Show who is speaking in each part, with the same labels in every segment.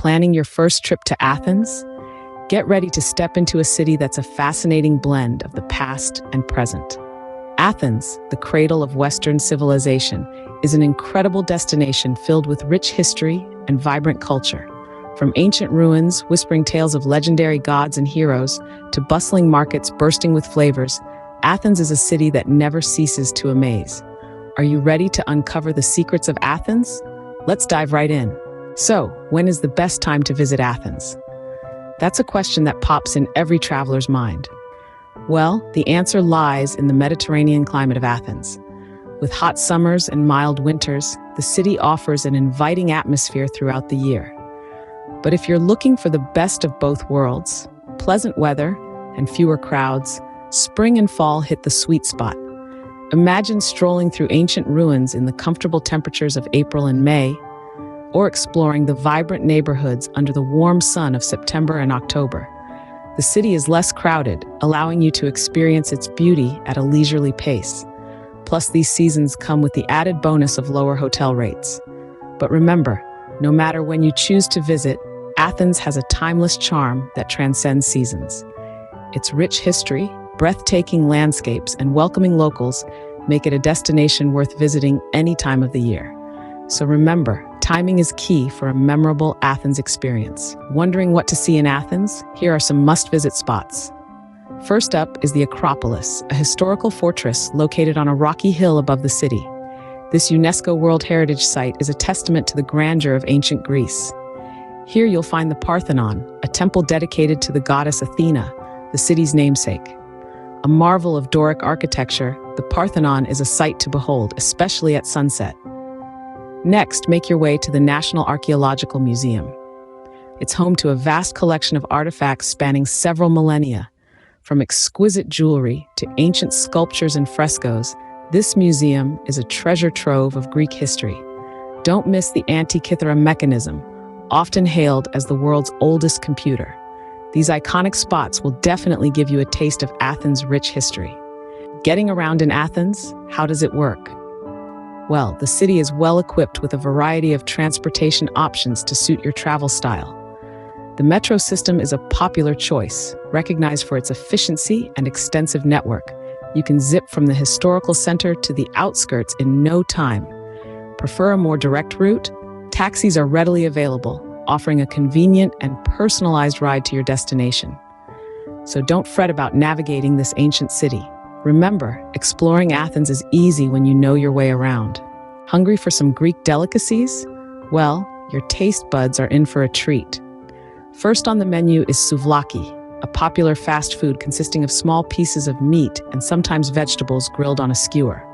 Speaker 1: Planning your first trip to Athens? Get ready to step into a city that's a fascinating blend of the past and present. Athens, the cradle of Western civilization, is an incredible destination filled with rich history and vibrant culture. From ancient ruins whispering tales of legendary gods and heroes to bustling markets bursting with flavors, Athens is a city that never ceases to amaze. Are you ready to uncover the secrets of Athens? Let's dive right in. So, when is the best time to visit Athens? That's a question that pops in every traveler's mind. Well, the answer lies in the Mediterranean climate of Athens. With hot summers and mild winters, the city offers an inviting atmosphere throughout the year. But if you're looking for the best of both worlds, pleasant weather and fewer crowds, spring and fall hit the sweet spot. Imagine strolling through ancient ruins in the comfortable temperatures of April and May, or exploring the vibrant neighborhoods under the warm sun of September and October. The city is less crowded, allowing you to experience its beauty at a leisurely pace. Plus, these seasons come with the added bonus of lower hotel rates. But remember, no matter when you choose to visit, Athens has a timeless charm that transcends seasons. Its rich history, breathtaking landscapes, and welcoming locals make it a destination worth visiting any time of the year. So remember, timing is key for a memorable Athens experience. Wondering what to see in Athens? Here are some must-visit spots. First up is the Acropolis, a historical fortress located on a rocky hill above the city. This UNESCO World Heritage Site is a testament to the grandeur of ancient Greece. Here you'll find the Parthenon, a temple dedicated to the goddess Athena, the city's namesake. A marvel of Doric architecture, the Parthenon is a sight to behold, especially at sunset. Next, make your way to the National Archaeological Museum. It's home to a vast collection of artifacts spanning several millennia. From exquisite jewelry to ancient sculptures and frescoes, this museum is a treasure trove of Greek history. Don't miss the Antikythera mechanism, often hailed as the world's oldest computer. These iconic spots will definitely give you a taste of Athens' rich history. Getting around in Athens, how does it work? Well, the city is well equipped with a variety of transportation options to suit your travel style. The metro system is a popular choice, recognized for its efficiency and extensive network. You can zip from the historical center to the outskirts in no time. Prefer a more direct route? Taxis are readily available, offering a convenient and personalized ride to your destination. So don't fret about navigating this ancient city. Remember, exploring Athens is easy when you know your way around. Hungry for some Greek delicacies? Well, your taste buds are in for a treat. First on the menu is souvlaki, a popular fast food consisting of small pieces of meat and sometimes vegetables grilled on a skewer.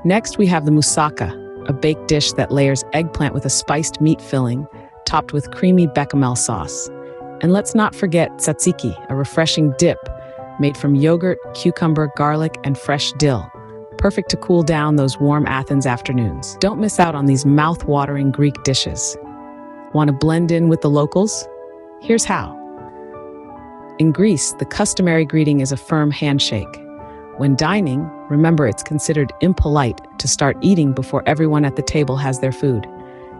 Speaker 1: Next, we have the moussaka, a baked dish that layers eggplant with a spiced meat filling, topped with creamy bechamel sauce. And let's not forget tzatziki, a refreshing dip made from yogurt, cucumber, garlic, and fresh dill, perfect to cool down those warm Athens afternoons. Don't miss out on these mouth-watering Greek dishes. Want to blend in with the locals? Here's how. In Greece, the customary greeting is a firm handshake. When dining, remember it's considered impolite to start eating before everyone at the table has their food.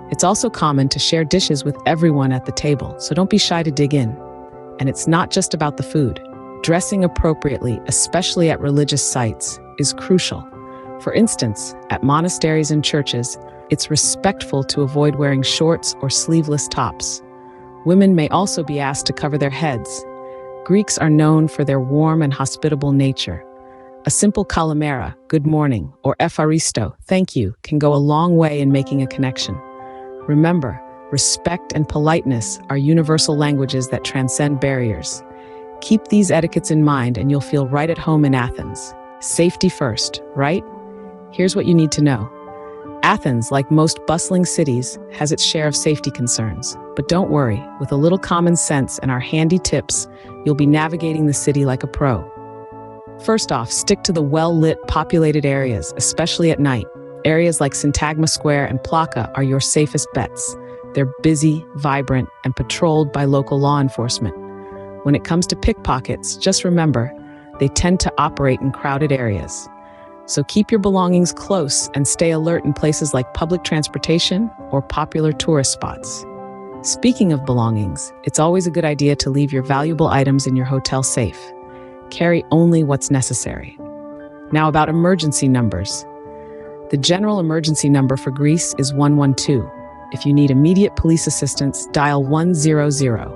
Speaker 1: It's also common to share dishes with everyone at the table, so don't be shy to dig in. And it's not just about the food. Dressing appropriately, especially at religious sites, is crucial. For instance, at monasteries and churches, it's respectful to avoid wearing shorts or sleeveless tops. Women may also be asked to cover their heads. Greeks are known for their warm and hospitable nature. A simple kalimera, good morning, or efaristo, thank you, can go a long way in making a connection. Remember, respect and politeness are universal languages that transcend barriers. Keep these etiquettes in mind and you'll feel right at home in Athens. Safety first, right? Here's what you need to know. Athens, like most bustling cities, has its share of safety concerns. But don't worry, with a little common sense and our handy tips, you'll be navigating the city like a pro. First off, stick to the well-lit, populated areas, especially at night. Areas like Syntagma Square and Plaka are your safest bets. They're busy, vibrant, and patrolled by local law enforcement. When it comes to pickpockets, just remember, they tend to operate in crowded areas. So keep your belongings close and stay alert in places like public transportation or popular tourist spots. Speaking of belongings, it's always a good idea to leave your valuable items in your hotel safe. Carry only what's necessary. Now about emergency numbers. The general emergency number for Greece is 112. If you need immediate police assistance, dial 100.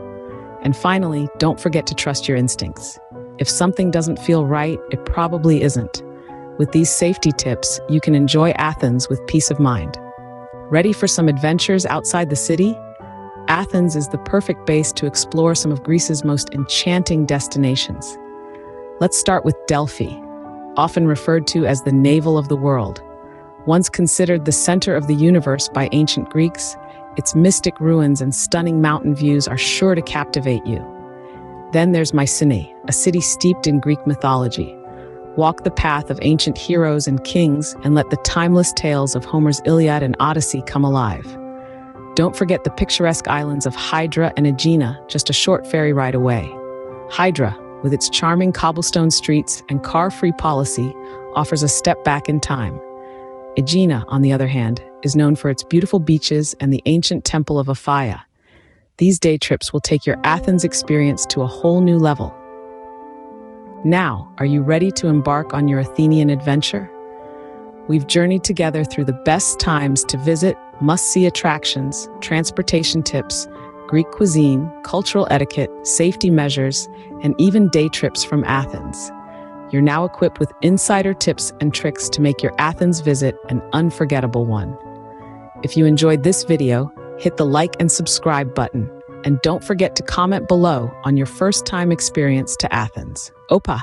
Speaker 1: And finally, don't forget to trust your instincts. If something doesn't feel right, it probably isn't. With these safety tips, you can enjoy Athens with peace of mind. Ready for some adventures outside the city? Athens is the perfect base to explore some of Greece's most enchanting destinations. Let's start with Delphi, often referred to as the navel of the world. Once considered the center of the universe by ancient Greeks, its mystic ruins and stunning mountain views are sure to captivate you. Then there's Mycenae, a city steeped in Greek mythology. Walk the path of ancient heroes and kings and let the timeless tales of Homer's Iliad and Odyssey come alive. Don't forget the picturesque islands of Hydra and Aegina, just a short ferry ride away. Hydra, with its charming cobblestone streets and car-free policy, offers a step back in time. Aegina, on the other hand, is known for its beautiful beaches and the ancient temple of Aphaia. These day trips will take your Athens experience to a whole new level. Now, are you ready to embark on your Athenian adventure? We've journeyed together through the best times to visit, must-see attractions, transportation tips, Greek cuisine, cultural etiquette, safety measures, and even day trips from Athens. You're now equipped with insider tips and tricks to make your Athens visit an unforgettable one. If you enjoyed this video, hit the like and subscribe button, and don't forget to comment below on your first-time experience to Athens. Opa!